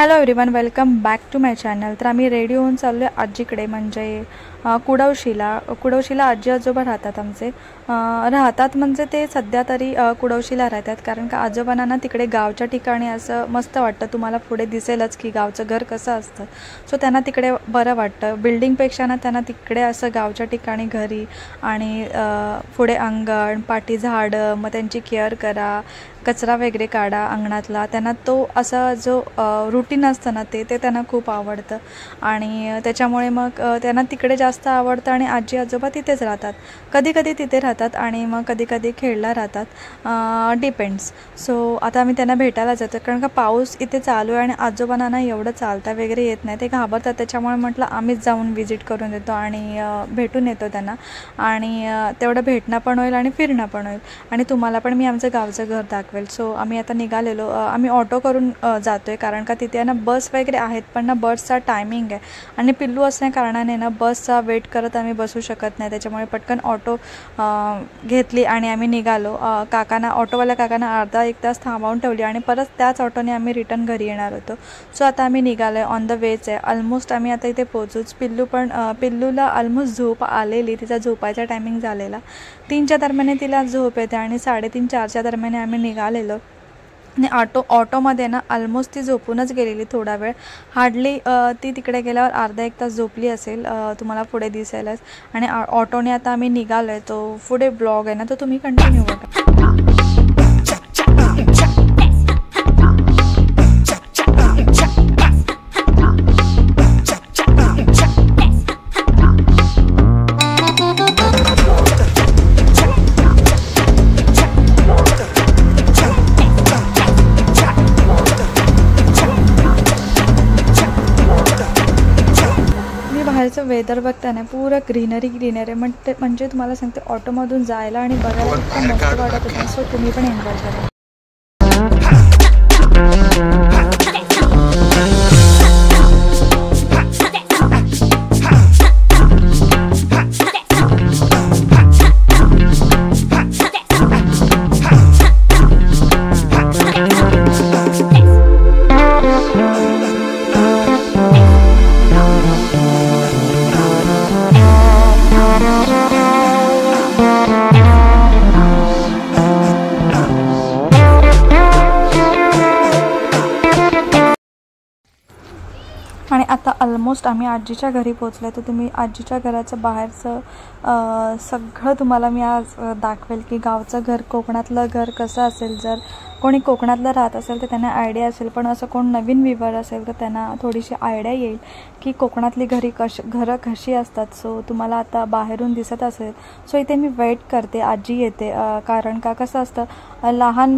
Hello everyone, welcome back to my channel. तर आम्ही ready होऊन चाललो आहे आजीकडे, म्हणजे कुडवशीला आजी आजोबा राहतात आमचे। राहतात म्हणजे ते सध्या तरी कुडवशीला राहतात, कारण का आजोबांना तिकडे गावच्या ठिकाणी असं मस्त वाटतं। तुम्हाला पुढे दिसेलच की गावचं घर कसं असतं, सो त्यांना तिकडे बरं वाटतं। बिल्डिंगपेक्षा ना त्यांना तिकडे असं गावच्या ठिकाणी घरी आणि पुढे अंगण, पाठी झाडं, मग त्यांची केअर करा, कचरा वगैरे काढा अंगणातला। त्यांना तो असा जो रूटीन असतं ना ते त्यांना खूप आवडतं आणि त्याच्यामुळे मग त्यांना तिकडे जास्त आवडतं आणि आजी आजोबा तिथेच राहतात। कधी कधी तिथे राहतात आणि मग कधी कधी खेळला राहतात, डिपेंड्स। सो आता आम्ही त्यांना भेटायला जातो, कारण का पाऊस इथे चालू आहे आणि आजोबांना ना एवढं चालता वगैरे येत नाही, ते घाबरतात। त्याच्यामुळे म्हटलं आम्हीच जाऊन विजिट करून येतो आणि भेटून येतो त्यांना, आणि तेवढं भेटणं पण होईल आणि फिरणं पण होईल, आणि तुम्हाला पण मी आमचं गावचं घर दाखवेल। सो आम्ही आता निघालेलो, आम्ही ऑटो करून जातोय, कारण का तिथे ना बस वगैरे आहेत, पण ना बसचा टायमिंग आहे आणि पिल्लू असल्या कारणाने ना बसचा वेट करत आम्ही बसू शकत नाही। त्याच्यामुळे पटकन ऑटो घेतली आणि आम्ही निघालो। ऑटोवाल्या काकांना अर्धा एक तास थांबवून ठेवली आणि परत त्याच ऑटोने आम्ही रिटर्न घरी येणार होतो। सो आता आम्ही निघालो आहे, ऑन द वेच आहे, ऑलमोस्ट आम्ही आता इथे पोहोचूच। पिल्लूला ऑलमोस्ट झोप आलेली, तिचा झोपायचा टायमिंग झालेला 3च्या दरम्याने तिला झोप येते आणि 3:30-4च्या दरम्याने आम्ही निघालेलो। आणि ऑटोमध्ये ना ऑलमोस्ट ती झोपूनच गेलेली थोडा वेळ, हार्डली ती तिकडे गेल्यावर अर्धा एक तास झोपली असेल, तुम्हाला पुढे दिसेलच। आणि ऑटोने आता आम्ही निघालो आहे, तो पुढे ब्लॉग आहे ना तो तुम्ही कंटिन्यू बघा। बाहेरचं वेदर बघताना पुरं ग्रीनरी म्हणजे तुम्हाला सांगते ऑटोमधून जायला आणि बघायला खूप मस्त वाटत होतं। सो तुम्ही पण एन्जॉय करा। आणि आता ऑलमोस्ट आम्ही आजीच्या घरी पोचलो। तर तुम्ही आजीच्या घराचं बाहेरचं सगळं तुम्हाला मी आज दाखवेल की गावचं घर, कोकणातलं घर कसं असेल। जर कोणी कोकणातलं राहत असेल तर त्यांना आयडिया असेल, पण असं कोण नवीन व्ह्यूवर असेल तर त्यांना थोडीशी आयडिया येईल की कोकणातली घरं कशी असतात। सो तुम्हाला आता बाहेरून दिसत असेल। सो इथे मी वेट करते, आजी येते, कारण का कसं असतं, लहान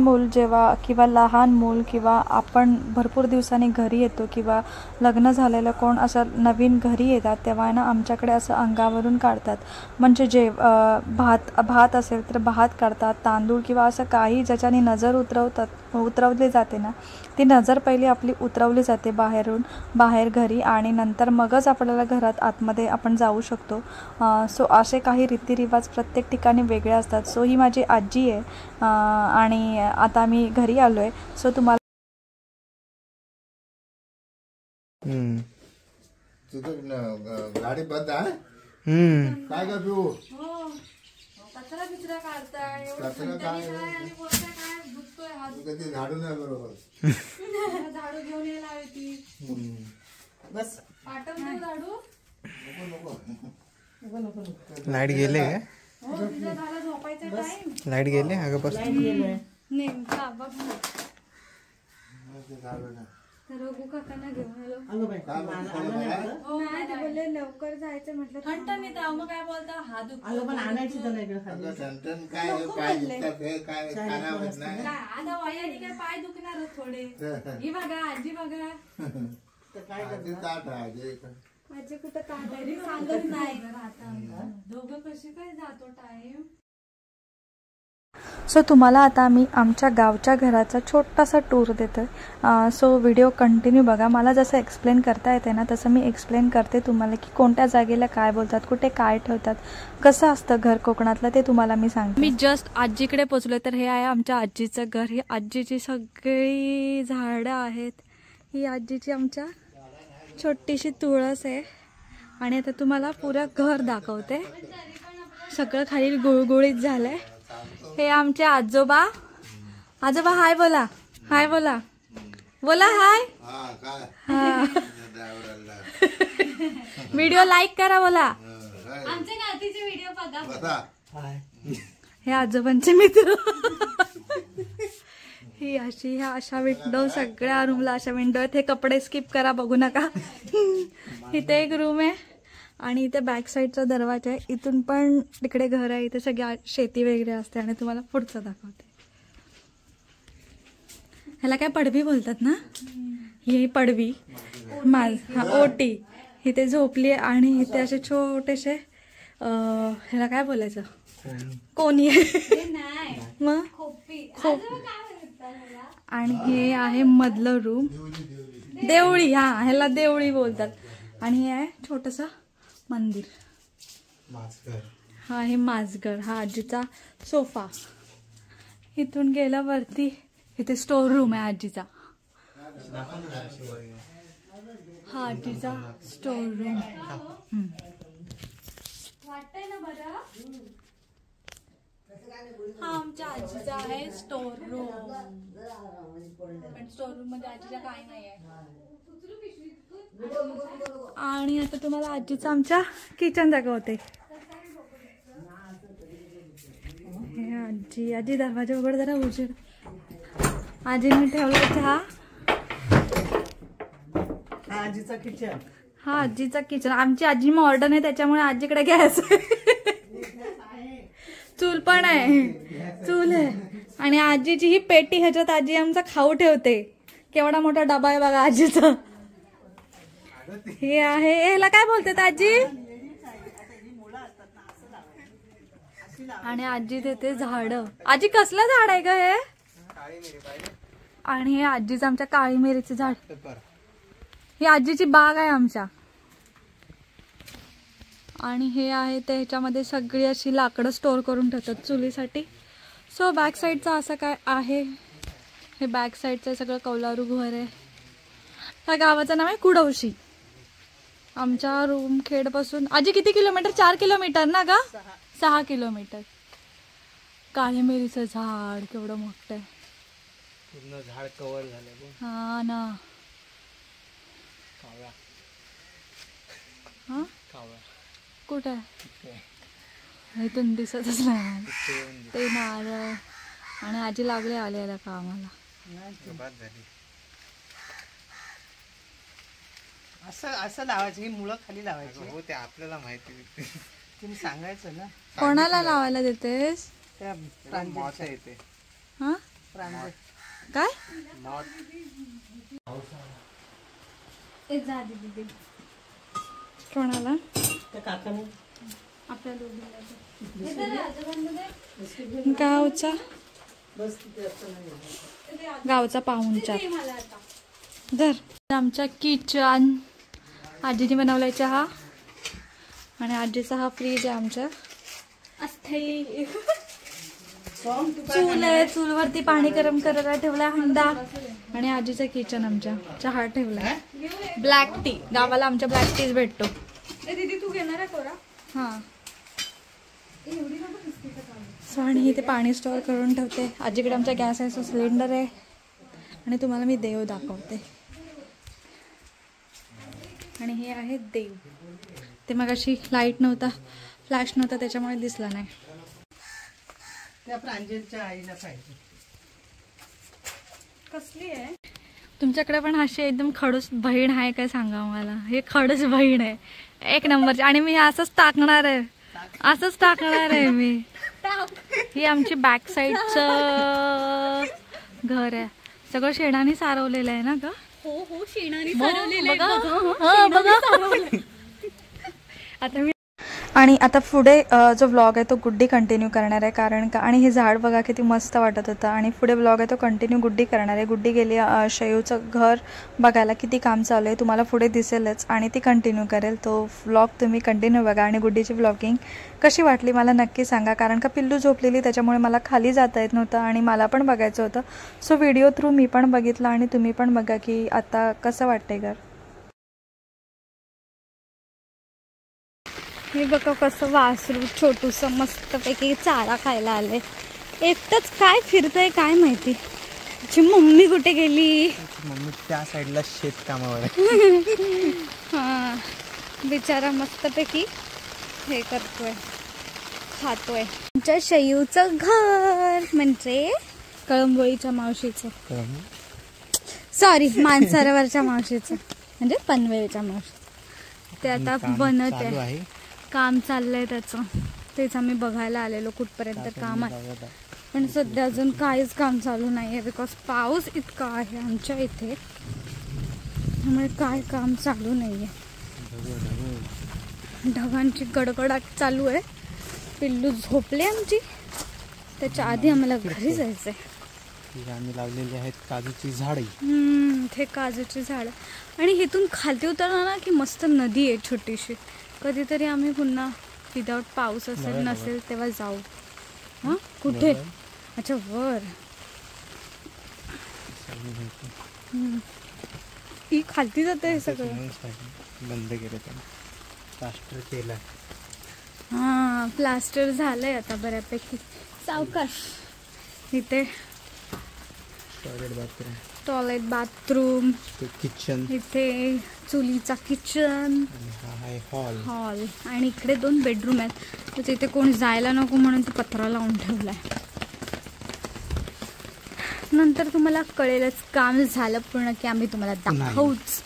मूल किंवा आपण भरपूर दिवसांनी घरी येतो किंवा लग्न झालेलं कोण असं नवीन घरी येतात, तेव्हा ना आमच्याकडे असं अंगावरून काढतात, म्हणजे भात असेल तर भात काढतात, तांदूळ किंवा असं काही ज्याच्याने नजर उतरवली जाते ना, ती नजर पहिली आपली उतरवली जाते बाहेर घरी, आणि नंतर मगच आपल्याला घरात आतमध्ये आपण जाऊ शकतो। सो असे काही रीतिरिवाज प्रत्येक ठिकाणी वेगळे असतात। सो ही माझी आजी आहे आणि आता मी घरी आलो आहे। सो तुम्हाला गाडी बंद आहे, काय का पिऊ कचरा बिचरा काढताय, झाडू नाही बरोबर, झाडू घेऊन यायला हवी ती, बस पाठव झाडू, नको लाईट गेले का, झाला झोपायचा टाइम, लाईट गेले अगं बस नेमका बघ रघु काकांना घेऊन बोलले लवकर जायचं म्हटलं, थंड मग काय बोलता हा दुखतो पण आणायची तर नाही आता वयाने काय पाय दुखणार थोडे, ही बघा आजी बघा आजी कुठं काय सांगत नाही, दोघं कशी काय जातो टाइम। सो तुम्हाला आता मी आमच्या गावच्या घराचा छोटासा टूर देते। सो व्हिडिओ कंटिन्यू बघा। मला जसं एक्सप्लेन करता येते ना तसं मी एक्सप्लेन करते तुम्हाला की कोणत्या जागेला काय बोलतात, कुठे काय ठेवतात, कसं असतं घर कोकणातलं ते तुम्हाला मी सांगते। मी जस्ट आजीकडे पोचलो, तर हे आहे आमच्या आजीचं घर। ही आजीची सगळी झाडं आहेत, ही आजीची आमच्या छोटीशी तुळस आहे आणि आता तुम्हाला पुरं घर दाखवते. सगळं खाली गुळगुळीत झालंय. हे आमचे आजोबा. आजोबा हाय बोला. हाय बोला. बोला हाय. हा व्हिडिओ लाईक करा बोला. आमच्या नातीचे व्हिडिओ बघा. हे आजोबांचे मित्र. ही अशी ह्या अशा विंडो सगळ्या रूमला अशा विंडो आहेत. हे कपडे स्किप करा बघू नका. इथे एक रूम आहे आणि इथे बॅक साईडचा दरवाजा आहे. इथून पण तिकडे घर आहे. इथे सगळी शेती वगैरे असते आणि तुम्हाला पुढचं दाखवते. ह्याला काय पडवी बोलतात ना. ही पडवी ओटी. इथे झोपली आणि इथे असे छोटेसे ह्याला काय बोलायचं कोणी मग आणि हे आहे मधलं रूम. देवळी. हा ह्याला देवळी बोलतात. आणि हे आहे छोटस मंदिर. हा हे माझघर. हा आजीचा सोफा. इथून गेला वरती इथे स्टोर रूम आहे आजीचा. हा आजीचा स्टोर रूम. वाटतंय ना बरं. हा आमच्या आजीचा आहे स्टोर रूम. पण स्टोर रूम मध्ये आजीला काही नाही आहे. आणि आता तुम्हाला आजीचा आमच्या किचन दाखवते. हे आजी. आजी दरवाजा उघड जरा उजेड. आजीने ठेवला चहा. आजीचा किचन. हा आजीचा किचन. आमची आजी मॉडर्न आहे त्याच्यामुळे आजीकडे गॅस चूल पण आहे. चूल आहे आणि आजीची ही पेटी. ह्याच्यात आजी आमचा खाऊ ठेवते. केवढा मोठा डबा आहे बघा आजीचा. हे आहे. ह्याला काय बोलतात आजी. आणि आजी देते झाड. आजी कसलं झाड आहे ग हे. आणि हे आजीचं आमच्या काळी मिरीचं झाड. ही आजीची बाग आहे आमच्या. आणि हे आहे ते ह्याच्यामध्ये सगळी अशी लाकडं स्टोर करून ठेवतात चुलीसाठी. सो बॅक साईडचं असं काय आहे. हे बॅक साईडचं सगळं कौलारू घर आहे. त्या गावाचं नाव आहे कुडवशी. आमच्या रूमखेडपासून आजी किती किलोमीटर. 4 किलोमीटर ना ग. 6 किलोमीटर. काळी मिरीचं झाड केवढं मोठं आहे. पूर्ण झाड कव्हर झालं. हा ना. हा कुठे आहे. इथून दिसतच नाही. ते नारळ आणि आजी लागले आलेल्या कामाला. असं लावायचं. ही मुळं खाली लावायची. हो ते आपल्याला माहिती. तुम्ही सांगायचं ना. कोणाला लावायला देतेस. त्या प्रांजलच्या येते. हा काय कोणाला. काकाने आपल्या गावचा पाहुणचार. धर. आमच्या किचन. आजीने बनवलाय चहा आणि आजीचा हा फ्रीज आहे आमच्या. चूल आहे. चूलवरती पाणी गरम करायला ठेवलाय हंडा. आणि आजीचं किचन आमच्या. चहा ठेवलाय. Black tea. गावाला आमच्या ब्लॅक टीच भेटतो. दीदी तू घेणार आहे कोरा. हा. आणि इथे पाणी स्टोअर करून ठेवते. आजीकडे आमच्या गॅस आहे. सो सिलेंडर आहे. आणि तुम्हाला मी देव दाखवते. आणि हे आहे देव. ते मग अशी लाईट नव्हता फ्लॅश नव्हता त्याच्यामुळे दिसला नाही. त्या प्रांजलच्या आईला पाहिजे. कसली आहे. तुमच्याकडे पण अशी एकदम खडूस बहीण आहे काय सांगा मला. हे खडूस बहीण आहे एक नंबरची. आणि मी असंच टाकणार आहे. असंच टाकणार आहे मी. ही आमची बॅक साईडचं घर आहे. सगळं शेणाने सारवलेलं आहे ना ग. हो हो शेणाने सारवलेलं आहे. बघा. आता मी आणि आता पुढे जो व्लॉग आहे तो गुड्डी कंटिन्यू करणार आहे, कारण का आणि हे झाड बघा किती मस्त वाटत होतं. आणि पुढे व्लॉग आहे तो कंटिन्यू गुड्डी करणार आहे. गुड्डी गेली शयूचं घर बघायला, किती काम चालू आहे तुम्हाला पुढे दिसेलच आणि ती कंटिन्यू करेल. तो व्लॉग तुम्ही कंटिन्यू बघा. आणि गुड्डीची व्लॉगिंग कशी वाटली मला नक्की सांगा, कारण का पिल्लू झोपलेली त्याच्यामुळे मला खाली जाता येत नव्हतं आणि मला पण बघायचं होतं. सो व्हिडिओ थ्रू मी पण बघितला आणि तुम्ही पण बघा की आता कसं वाटतंय घर. हे बघा कसं वासरू छोटूसं मस्तपैकी चारा खायला आले. एकटंच काय फिरतंय काय माहिती. तुझी मम्मी कुठे गेली? मम्मी त्या साईडला शेत कामावर. हां, बिचारा मस्तपैकी हे करतोय, खातोय. आमच्या शयूचं घर म्हणजे कळंबोळीच्या मावशीचं, सॉरी मानसरोवरच्या मावशीचं म्हणजे पनवेलच्या मावशी. ते आता बनत आहे, काम चाललंय त्याचं. तेच आम्ही बघायला आलेलो कुठपर्यंत काम आहे. पण सध्या अजून काहीच काम चालू नाही आहे, बिकॉज पाऊस इतका आहे आमच्या इथे, त्यामुळे काय काम चालू नाही आहे. ढगांची गडगडाट चालू आहे. पिल्लू झोपले आमची, त्याच्या आधी आम्हाला घरी जायचंय. आम्ही लावलेली आहेत काजूची झाडे. ते काजूची झाड. आणि इथून खालती उतरणार ना की मस्त नदी आहे छोटीशी. कधीतरी आम्ही पुन्हा विदाउट पाऊस असेल नसेल तेव्हा जाऊ. हां कुठे? अच्छा वर. ही खालती जाते हे सगळं. बंद केलं, प्लास्टर केलं. हां प्लास्टर झालंय आता बऱ्यापैकी. सावकाश. इथे टॉयलेट बाथरूम, किचन, इथे चुलीचा किचन, हॉल आणि इकडे 2 बेडरूम आहेत. तर तिथे कोणी जायला नको म्हणून ते पत्रा लावून ठेवलाय. नंतर तुम्हाला कळेलच काम झालं पूर्ण की आम्ही तुम्हाला दाखवूच.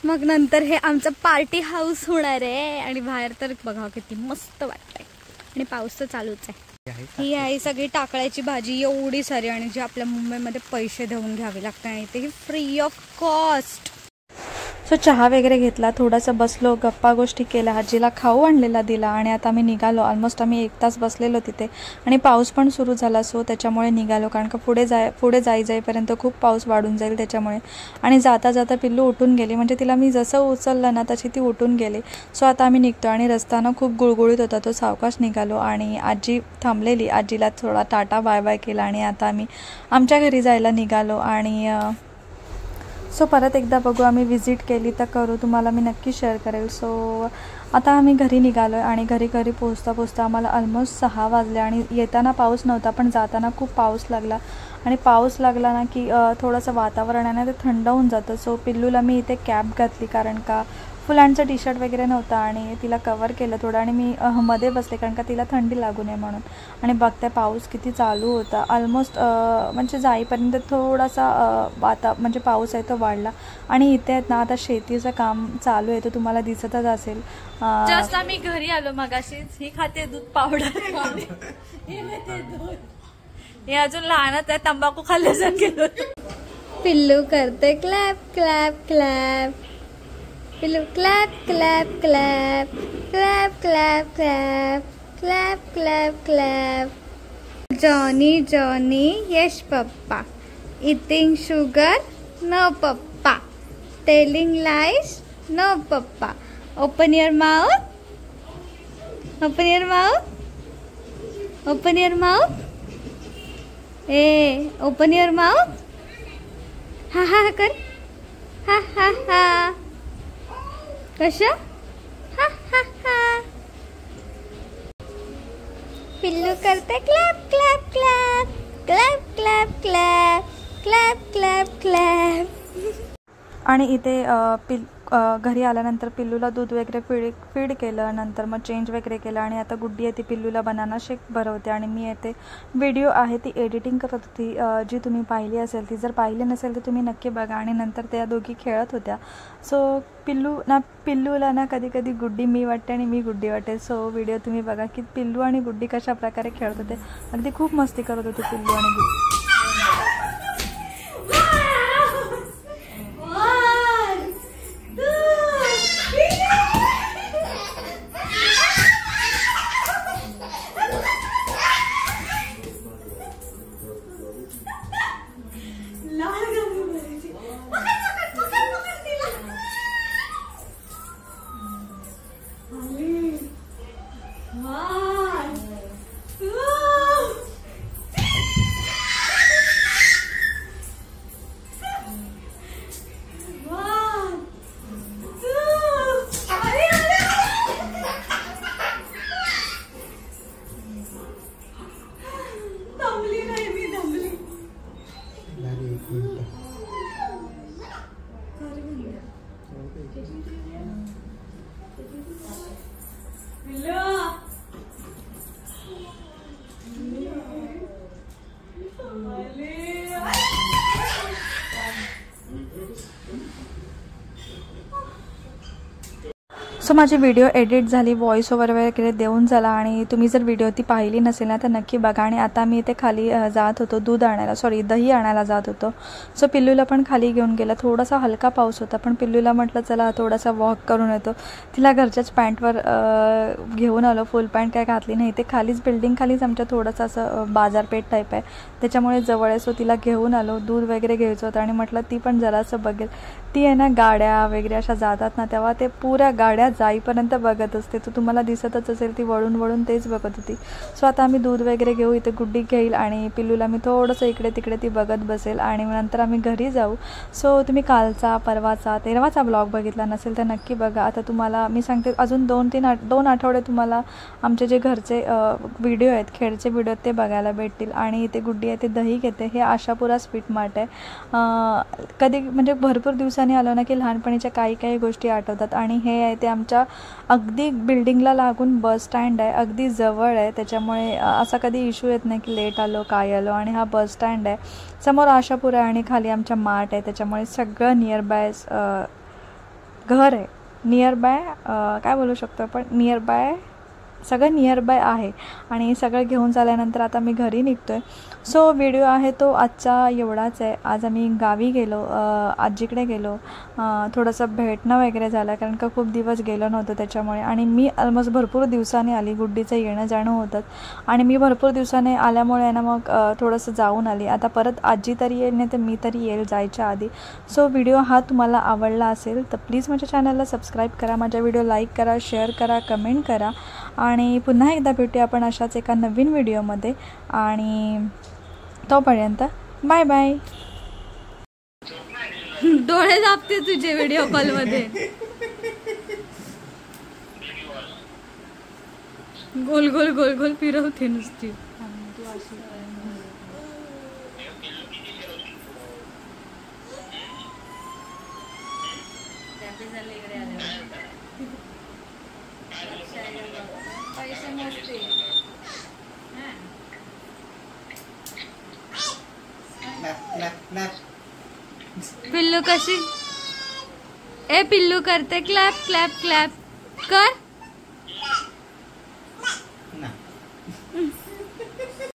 मग नंतर हे आमचं पार्टी हाऊस होणार आहे. आणि बाहेर तर बघा किती मस्त वाटतंय. आणि पाऊस तर चालूच आहे. ही आहे सगळी टाकळ्याची भाजी एवढी सारी, आणि जी आपल्या मुंबईमध्ये पैसे देऊन घ्यावी लागते आणि ते फ्री ऑफ कॉस्ट. सो चहा वगैरे घेतला, थोडासा बसलो, गप्पा गोष्टी केल्या, आजीला खाऊ आणलेला दिला आणि आता आम्ही निघालो. ऑलमोस्ट आम्ही 1 तास बसलेलो तिथे आणि पाऊस पण सुरू झाला. सो त्याच्यामुळे निघालो, कारण का पुढे जाईपर्यंत खूप पाऊस वाढून जाईल त्याच्यामुळे. आणि जाता जाता पिल्लू उठून गेली, म्हणजे तिला मी जसं उचललं ना तशी ती उठून गेली. सो आता आम्ही निघतो आणि रस्ताना खूप गुळगुळीत होता, तो सावकाश निघालो. आणि आजी थांबलेली, आजीला थोडा टाटा बाय बाय केला आणि आता आम्ही आमच्या घरी जायला निघालो. आणि सो परत एकदा बघू, आम्ही विजिट केली तर करू, तुम्हाला मी नक्की शेअर करेल. सो आता आम्ही घरी निघालो आहे आणि घरी पोचता आम्हाला ऑलमोस्ट 6 वाजले. आणि येताना पाऊस नव्हता, पण जाताना खूप पाऊस लागला. आणि पाऊस लागला ना की थोडंसं वातावरण आहे ना ते थंड होऊन जातं. सो पिल्लूला मी इथे कॅप घातली, कारण का फुलांचं टी शर्ट वगैरे नव्हता आणि तिला कवर केलं थोडं. आणि मी मध्ये बसले, कारण का तिला थंडी लागू नये म्हणून. आणि बघते पाऊस किती चालू होता. ऑलमोस्ट म्हणजे जाईपर्यंत थोडासा म्हणजे पाऊस आहे तो वाढला. आणि इथे आहेत ना आता शेतीचं काम चालू आहे, तो तुम्हाला दिसतच असेल. जस्ट आम्ही घरी आलो मगाशीच. ही खाते दूध पावडर. हे अजून लहानच आहे, तंबाखू खाल्ल्याचं गेलो. पिल्लू करते क्लॅप क्लॅप क्लॅप. पिल्लू clap clap clap clap clap clap clap clap clap. Johnny Johnny yes papa. Eating sugar no papa. Telling lies no papa. Open your mouth. Open your mouth. Open your mouth. Ah open your mouth. हा हा कर. हा हा हा. कशा? हा हा हा. पिल्लू करते clap clap clap clap clap clap clap clap clap. आणि इथे घरी आल्यानंतर पिल्लूला दूध वगैरे फीड केलं, नंतर मग चेंज वगैरे केलं. आणि आता गुड्डी आहे ती पिल्लूला बनाना शेक भरवते आणि मी येते व्हिडिओ आहे ती एडिटिंग करत होती, जी तुम्ही पाहिली असेल. ती जर पाहिली नसेल तर तुम्ही नक्की बघा. आणि नंतर त्या दोघी खेळत होत्या. सो पिल्लूला ना कधी कधी गुड्डी मी वाटते आणि मी गुड्डी वाटते. सो व्हिडिओ तुम्ही बघा की पिल्लू आणि गुड्डी कशा प्रकारे खेळत होते. अगदी खूप मस्ती करत होते पिल्लू आणि गुड्डी. One, two. सो माझी व्हिडिओ एडिट झाली, व्हॉइस ओव्हर वगैरे देऊन झाला आणि तुम्ही जर व्हिडिओ ती पाहिली नसेल ना तर नक्की बघा. आणि आता मी इथे खाली जात होतो दूध आणायला, दही आणायला जात होतो. सो पिल्लूला पण खाली घेऊन गेला. थोडासा हलका पाऊस होता पण पिल्लूला म्हटलं चला थोडासा वॉक करून येतो. तिला घरच्याच पॅन्टवर घेऊन आलो, फुल पॅन्ट काय घातली नाही. ते खालीच बिल्डिंग खालीच आमच्या थोडंसं असं बाजारपेठ टाईप आहे, त्याच्यामुळे जवळ आहे. सो तिला घेऊन आलो, दूध वगैरे घ्यायचं होतं आणि म्हटलं ती पण जरासं बघेल. ती आहे ना गाड्या वगैरे अशा जातात ना तेव्हा ते पुऱ्या गाड्या जाईपर्यंत बघत असते. तर तुम्हाला दिसतच असेल ती वळून वळून तेच बघत होती. सो आता आम्ही दूध वगैरे घेऊ, इथे गुड्डी घेईल आणि पिल्लूला मी थोडंसं इकडे तिकडे ती बघत बसेल आणि नंतर आम्ही घरी जाऊ. सो तुम्ही कालचा परवाचा 13वाचा ब्लॉग बघितला नसेल तर नक्की बघा. आता तुम्हाला मी सांगते अजून 2 आठवडे तुम्हाला आमचे जे घरचे व्हिडिओ आहेत, खेळचे व्हिडिओ ते बघायला भेटतील. आणि इथे गुड्डी आहे ते दही घेते. हे आशापुरा स्वीट मार्ट आहे. कधी म्हणजे भरपूर दिवसांनी आलो ना की लहानपणीच्या काही गोष्टी आठवतात. आणि हे आहे ते आमच्या अगदी बिल्डिंगला लागून बस स्टँड आहे, अगदी जवळ आहे. त्याच्यामुळे असा कधी इश्यू येत नाही की लेट आलो काय आलो. आणि हा बस स्टँड आहे, समोर आशापुरा आहे आणि खाली आमच्या मार्ट आहे. त्याच्यामुळे सगळं नियर बाय घर आहे, नियर बाय काय बोलू शकतो आपण, नियर बाय सगळं नियर बाय आहे. आणि सगळं घेऊन झाल्यानंतर आता मी घरी निघतो आहे. सो व्हिडिओ आहे तो आजचा एवढाच आहे. आज आम्ही गावी गेलो, आजीकडे गेलो, थोडंसं भेटणं वगैरे झालं कारण का खूप दिवस गेलो नव्हतं त्याच्यामुळे. आणि मी ऑलमोस्ट भरपूर दिवसांनी आली, गुड्डीचं येणं जाणं होतं आणि मी भरपूर दिवसाने आल्यामुळे ना मग थोडंसं जाऊन आली. आता परत आजी तरी येईल नाही तर मी तरी येईल जायच्या आधी. सो व्हिडिओ हा तुम्हाला आवडला असेल तर प्लीज माझ्या चॅनलला सबस्क्राईब करा, माझ्या व्हिडिओ लाईक करा, शेअर करा, कमेंट करा. आणि पुन्हा एकदा भेटूया आपण अशाच एका नवीन व्हिडिओमध्ये. आणि तोपर्यंत बाय बाय. डोळे दाबते तुझे व्हिडिओ कॉल मध्ये. गोल गोल गोल गोल फिरवते नुसती. पिल्लू कशी ए पिल्लू करते क्लॅप क्लॅप क्लॅप कर.